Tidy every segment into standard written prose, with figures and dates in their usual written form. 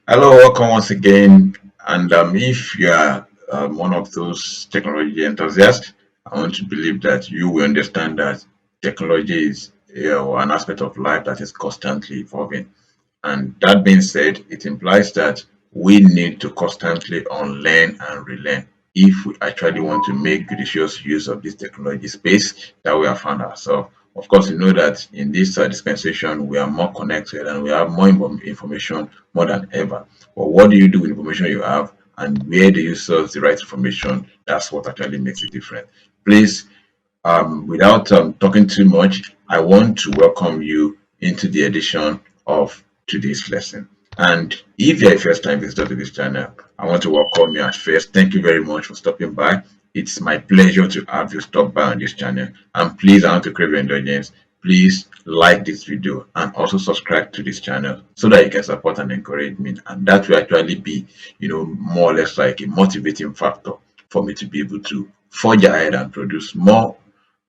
Hello, welcome once again. And if you are one of those technology enthusiasts, I want to believe that you will understand that technology is an aspect of life that is constantly evolving. And that being said, it implies that we need to constantly unlearn and relearn if we actually want to make judicious use of this technology space that we have found ourselves. Of course, you know that in this dispensation, we are more connected and we have more information more than ever. But what do you do with information you have and where do you source the right information? That's what actually makes it different. Please, without talking too much, I want to welcome you into the edition of today's lesson. And if you're a first time visitor to this channel, I want to welcome you at first. Thank you very much for stopping by. It's my pleasure to have you stop by on this channel. And please, I want to crave your indulgence. Please like this video and also subscribe to this channel so that you can support and encourage me. And that will actually be, more or less like a motivating factor for me to be able to forge ahead and produce more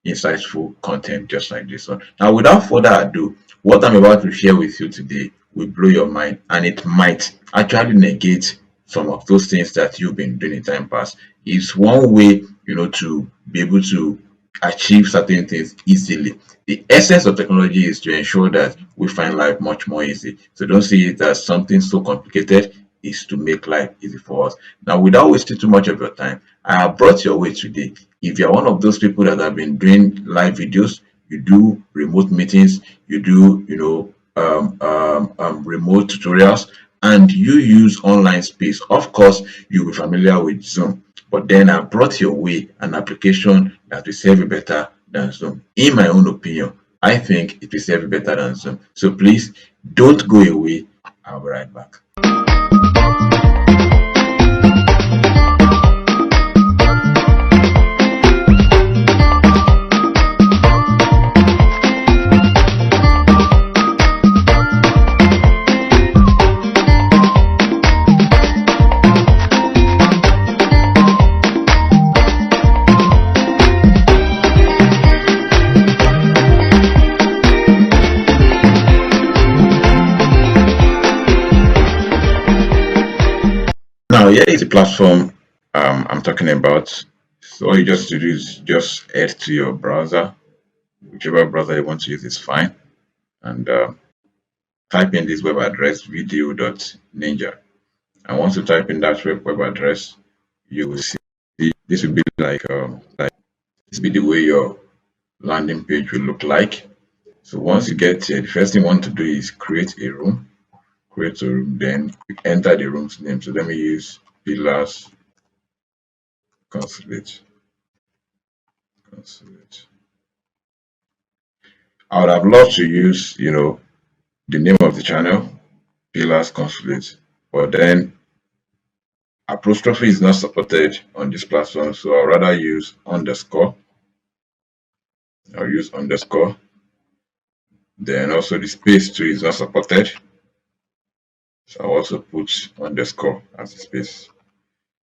insightful content just like this one. Now, without further ado, what I'm about to share with you today will blow your mind and it might actually negate some of those things that you've been doing in time past. It's one way, to be able to achieve certain things easily. The essence of technology is to ensure that we find life much more easy. So don't see it as something so complicated, is to make life easy for us. Now, without wasting too much of your time, I have brought your way today. If you're one of those people that have been doing live videos, you do remote meetings, you do, remote tutorials, and you use online space, of course, you'll be familiar with Zoom. But then I brought your way an application that will serve you better than Zoom. In my own opinion, I think it will serve you better than Zoom. So please don't go away. I'll be right back. Now, here is the platform I'm talking about. So all you just to do is just head to your browser, whichever browser you want to use is fine, and type in this web address Vdo.Ninja. And once you type in that web address, you will see this will be like this will be the way your landing page will look like. So once you get here, the first thing you want to do is create a room. Create a room, then enter the room's name. So let me use Pillars Consulate. I would have loved to use, the name of the channel, Pillars Consulate, but then apostrophe is not supported on this platform, so I'll rather use underscore. I'll use underscore. Then also the space too is not supported, so I'll also put underscore as a space.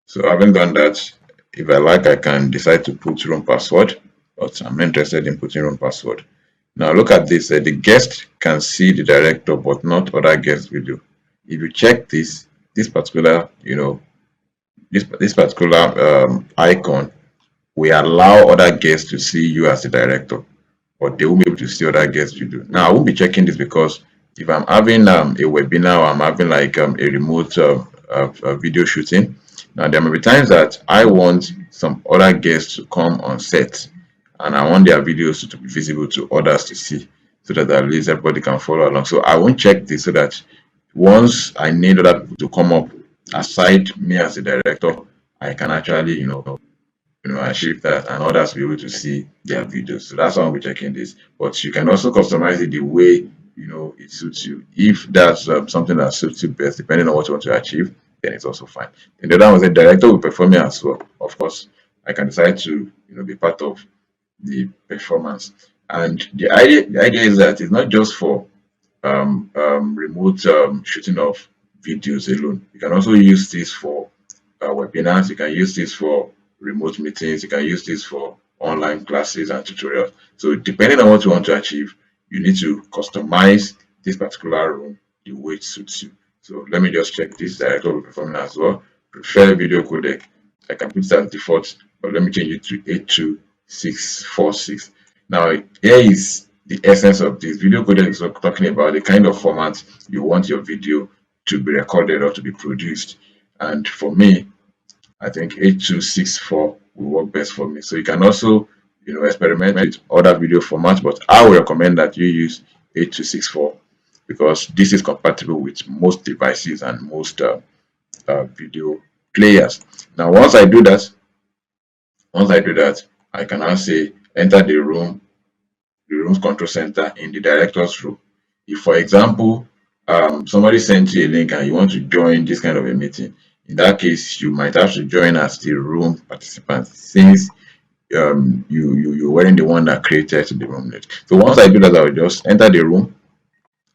So having done that, if I like, I can decide to put room password, but I'm not interested in putting room password. Now look at this, the guest can see the director, but not other guest video. If you check this particular, this particular icon, we allow other guests to see you as the director, but they won't be able to see other guests video. Now I won't be checking this because if I'm having a webinar or I'm having like a remote video shooting, now there may be times that I want some other guests to come on set and I want their videos to be visible to others to see so that at least everybody can follow along. So I won't check this so that once I need other people to come up aside me as the director, I can actually, achieve that and others will be able to see their videos. So that's why I'll be checking this. But you can also customize it the way, it suits you. If that's something that suits you best, depending on what you want to achieve, then it's also fine. And the other one is the director will perform it as well. Of course, I can decide to, be part of the performance. And the idea is that it's not just for remote shooting of videos alone. You can also use this for webinars. You can use this for remote meetings. You can use this for online classes and tutorials. So depending on what you want to achieve, you need to customize this particular room the way it suits you. So let me just check this director will be performing as well. Prefer video codec. I can put that default, but let me change it to 82646. Now here is the essence of this video codec. Is talking about the kind of format you want your video to be recorded or to be produced. And for me, I think 8264 will work best for me. So you can also, experiment with other video formats, but I would recommend that you use 8264 because this is compatible with most devices and most video players. Now, once I do that, I can now say enter the room's control center in the director's room. If, for example, somebody sent you a link and you want to join this kind of a meeting, in that case, you might have to join as the room participant since you weren't the one that created the room. So once I do that, I will just enter the room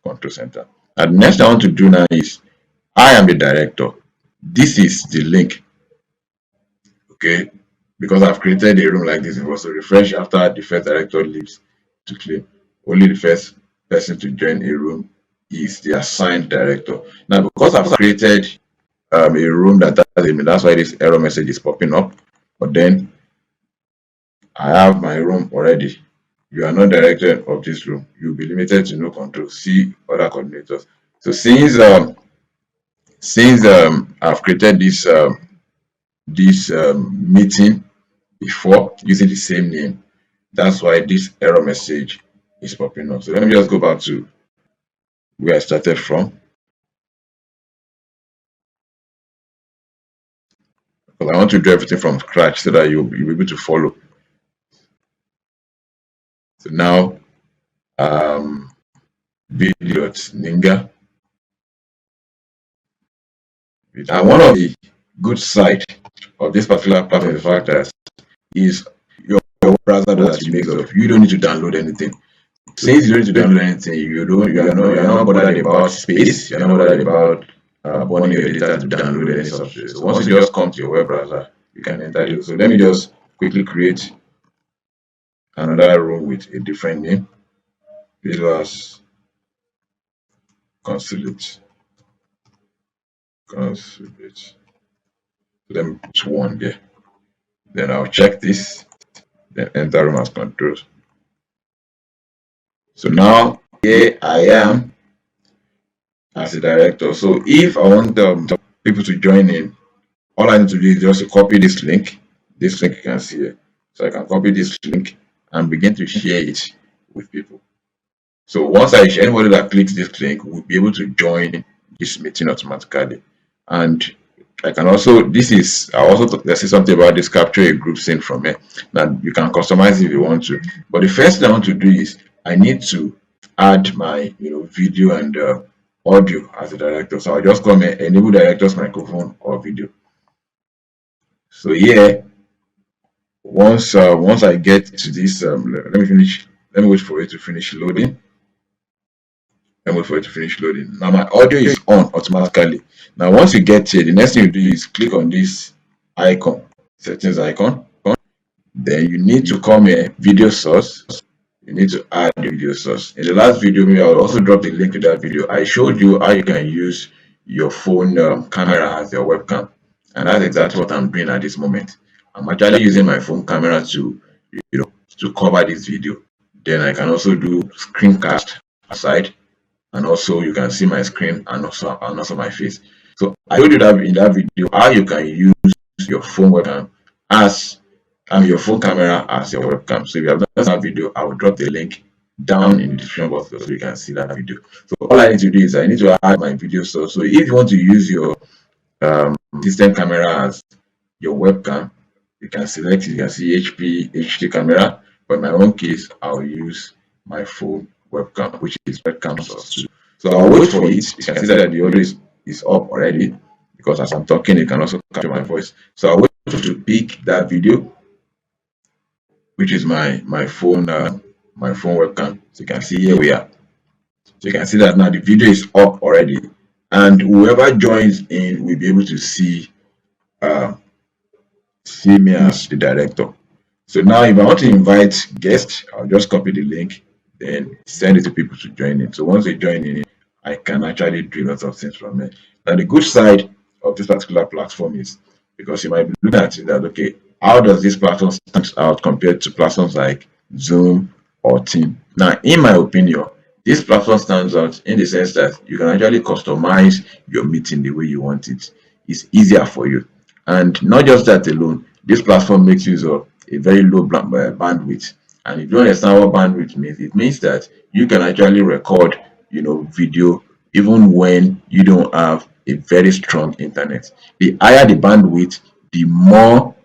control center. And the next thing I want to do now is I am the director. This is the link, okay? Because I've created a room like this, it was to refresh after the first director leaves to claim. Only the first person to join a room is the assigned director. Now, because I've created a room that has a name, that's why this error message is popping up. But then I have my room already. You are not director of this room. You'll be limited to no control. See other coordinators. So since I've created this meeting before using the same name, that's why this error message is popping up. So let me just go back to where I started from. Because I want to do everything from scratch so that you'll be able to follow. So now Vdo.Ninja. And one of the good side of this particular platform is the fact that is your browser that you make of. You don't need to download anything. Since you don't need to download anything, you're not bothered about space, you're not bothered about burning your data to download any software. So once you just come to your web browser, you can enter it. So let me just quickly create another room with a different name. This was consulate. Let me put one there. Then I'll check this. Then enter room as controls. So now here I am as a director. So if I want people to join in, all I need to do is just to copy this link. This link you can see here. So I can copy this link and begin to share it with people. So once I share, anybody that clicks this link will be able to join this meeting automatically. And I can also, I also say something about this capture a group scene from it. Now you can customize if you want to. But the first thing I want to do is I need to add my video and audio as a director. So I'll just come here, enable director's microphone or video. So here, once I get to this, let me wait for it to finish loading. Let me wait for it to finish loading. Now my audio is on automatically. Now once you get here, the next thing you do is click on this icon, settings icon. Then you need to come here, video source. You need to add the video source. In the last video, I'll also drop the link to that video. I showed you how you can use your phone camera as your webcam, and that's exactly what I'm doing at this moment. I'm actually using my phone camera to cover this video. Then I can also do screencast aside, and also you can see my screen and also my face. So I showed you that in that video how you can use your phone webcam as your phone camera as your webcam. So if you have done that video, I will drop the link down in the description box so you can see that video. So all I need to do is I need to add my video source. So if you want to use your system camera as your webcam, you can select, you can see HP HD camera, but in my own case I'll use my phone webcam, which is webcam source 2. So I'll wait for it. You can see that the audio is up already because as I'm talking it can also capture my voice. So I'll wait to pick that video, which is my phone webcam. So you can see here we are. So you can see that now the video is up already, and whoever joins in will be able to see me as the director. So now if I want to invite guests, I'll just copy the link, then send it to people to join in. So once they join in, I can actually do lots of things from it. Now, the good side of this particular platform is, because you might be looking at it that, okay, how does this platform stand out compared to platforms like Zoom or Team? Now, in my opinion, this platform stands out in the sense that you can actually customize your meeting the way you want it. It's easier for you. And not just that alone, this platform makes use of a very low bandwidth. And if you understand what bandwidth means, it means that you can actually record, video even when you don't have a very strong internet. The higher the bandwidth, the more,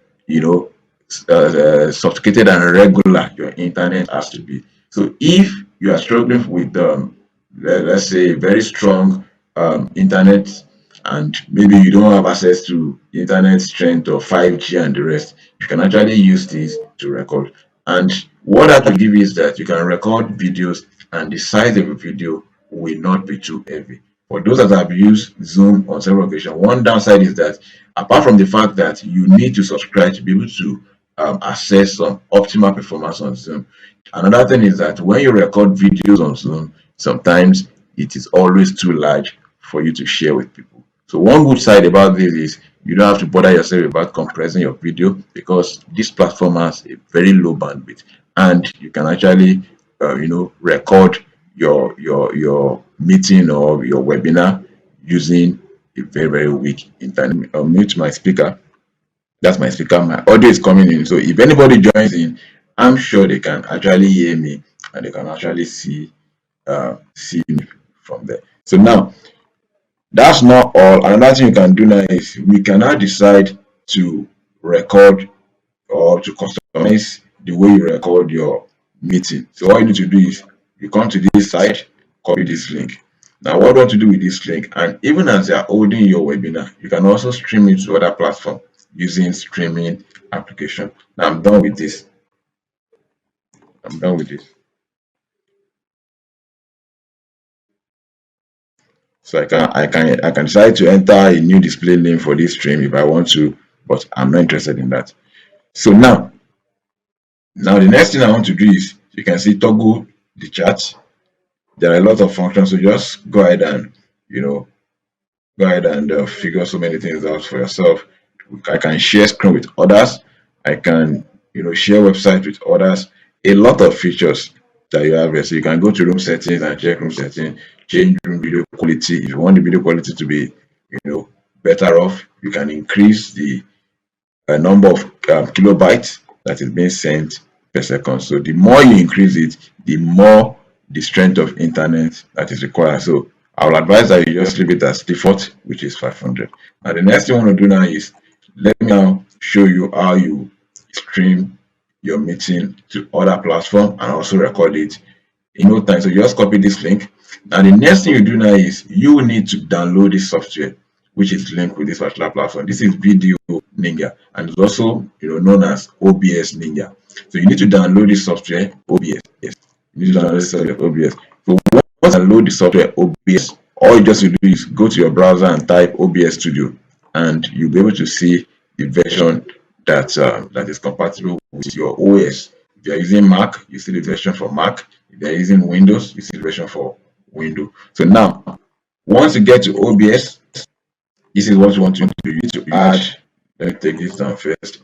sophisticated and regular your internet has to be. So if you are struggling with, let's say, very strong internet, and maybe you don't have access to internet strength or 5G and the rest, you can actually use this to record. And what that will give you is that you can record videos, and the size of a video will not be too heavy. For those that have used Zoom on several occasions, one downside is that, apart from the fact that you need to subscribe to be able to access some optimal performance on Zoom, another thing is that when you record videos on Zoom, sometimes it is always too large for you to share with people. So one good side about this is you don't have to bother yourself about compressing your video, because this platform has a very low bandwidth, and you can actually record your meeting or your webinar using a very, very weak internet. I'll mute my speaker. That's my speaker. My audio is coming in. So if anybody joins in, I'm sure they can actually hear me, and they can actually see me from there. So now, that's not all. Another thing you can do now is we can now decide to record or to customize the way you record your meeting. So all you need to do is you come to this site, copy this link. Now, what do you want to do with this link? And even as you are holding your webinar, you can also stream it to other platforms using streaming application. Now, I'm done with this. So I can decide to enter a new display name for this stream if I want to, but I'm not interested in that. So now the next thing I want to do is, you can see toggle the chat. There are a lot of functions, so just go ahead and figure so many things out for yourself. I can share screen with others. I can share website with others. A lot of features that you have here. So you can go to room settings and check room settings, change room video quality. If you want the video quality to be better off, you can increase the number of kilobytes that is being sent per second. So the more you increase it, the more the strength of internet that is required. So I will advise that you just leave it as default, which is 500. Now the next thing I want to do now is, let me now show you how you stream your meeting to other platforms and also record it in no time. So just copy this link. Now the next thing you do now is you need to download this software, which is linked with this particular platform. This is Vdo.Ninja, and it's also known as OBS.Ninja. So you need to download this software, OBS. Yes, you need to download this software, OBS. So once you download the software OBS, all you just do is go to your browser and type OBS Studio, and you'll be able to see the version that is compatible with your OS. If you're using Mac, you see the version for Mac. If you're using Windows, you see the version for Windows. So now, once you get to OBS, this is what you want to do. You need to add. Let me take this down first.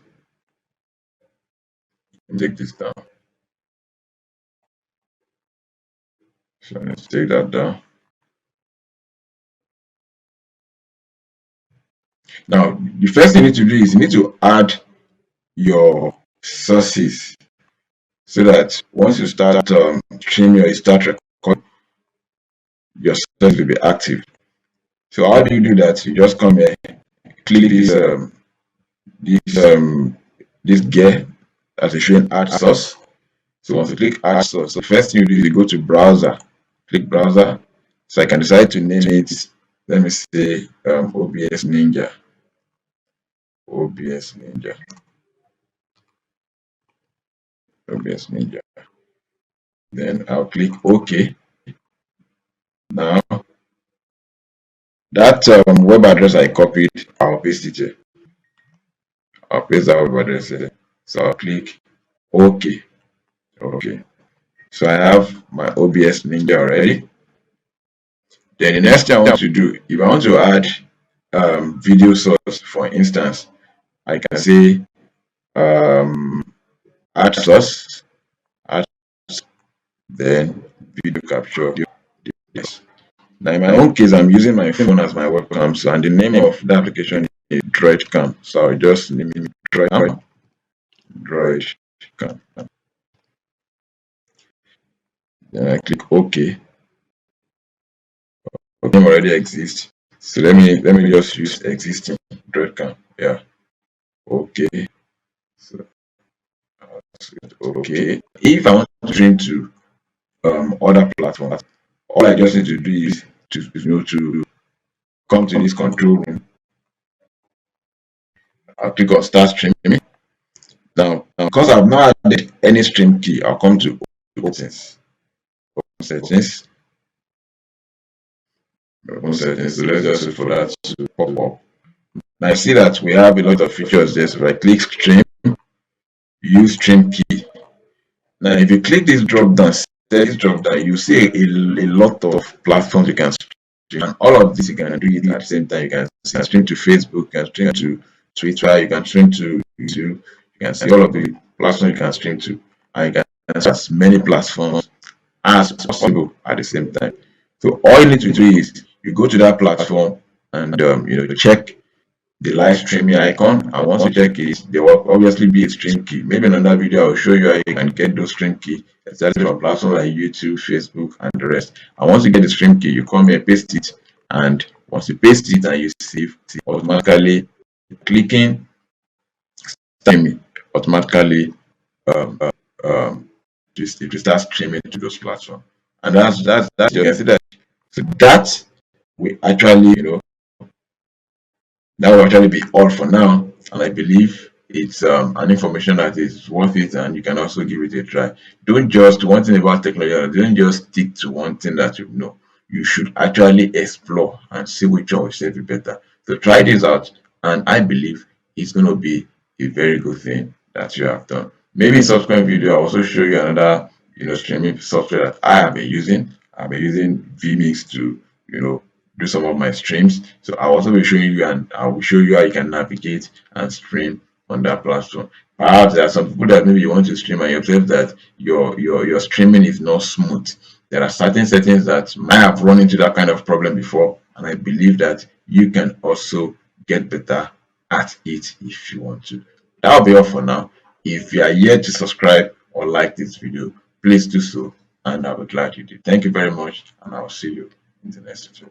Take this down. So let's take that down. Now, the first thing you need to do is you need to add your sources, so that once you start streaming or you start recording, your sources will be active. So how do you do that? You just come here, click this gear as it's showing add source. So once you click add source, the first thing you do is you go to browser, click browser. So I can decide to name it, let me say OBS.Ninja. OBS.Ninja. OBS.Ninja. Then I'll click OK. Now that web address I copied, I'll paste it here. I'll paste that web address here. So I'll click OK. Okay. So I have my OBS.Ninja already. Then the next thing I want to do, if I want to add video source, for instance, I can say add source, add, then video capture. Yes. Now in my own case, I'm using my phone as my webcam, so and the name of the application is Droidcam. So I'll just name it Droidcam. Then I click OK. Okay, already exists. So let me just use existing Droidcam. Yeah. Okay. So okay. If I want to stream to other platforms, all I just need to do is to come to this control room. I'll click on start streaming. Now, because I've not added any stream key, I'll come to settings. Settings. Settings. So let's just wait for that to pop up. Now I see that we have a lot of features there. So if I click stream, use stream key. Now if you click this drop down, you see a lot of platforms you can stream, and all of this you can do it at the same time. You can stream to Facebook, you can stream to Twitter, you can stream to YouTube, you can see all of the platforms you can stream to, and you can see as many platforms as possible at the same time. So all you need to do is you go to that platform and check the live streaming icon, and once you check it, there will obviously be a stream key. Maybe in another video I'll show you how you can get those stream key, especially on platforms like YouTube, Facebook, and the rest. And once you get the stream key, you come here, paste it, and once you paste it and you save, automatically clicking streaming automatically just start streaming to those platforms. And that's you can see that. So that we actually that will actually be all for now, and I believe it's an information that is worth it, and you can also give it a try. Don't just one thing about technology, don't just stick to one thing that you know. You should actually explore and see which one will serve you better. So try this out, and I believe it's going to be a very good thing that you have done. Maybe in subsequent video I'll also show you another streaming software that I have been using. I've been using vMix to do some of my streams. So I'll also be showing you, and I will show you how you can navigate and stream on that platform. Perhaps there are some people that maybe you want to stream and you observe that your streaming is not smooth. There are certain settings that might have run into that kind of problem before, and I believe that you can also get better at it if you want to. That'll be all for now. If you are yet to subscribe or like this video, please do so, and I'll be glad you did. Thank you very much, and I'll see you in the next video.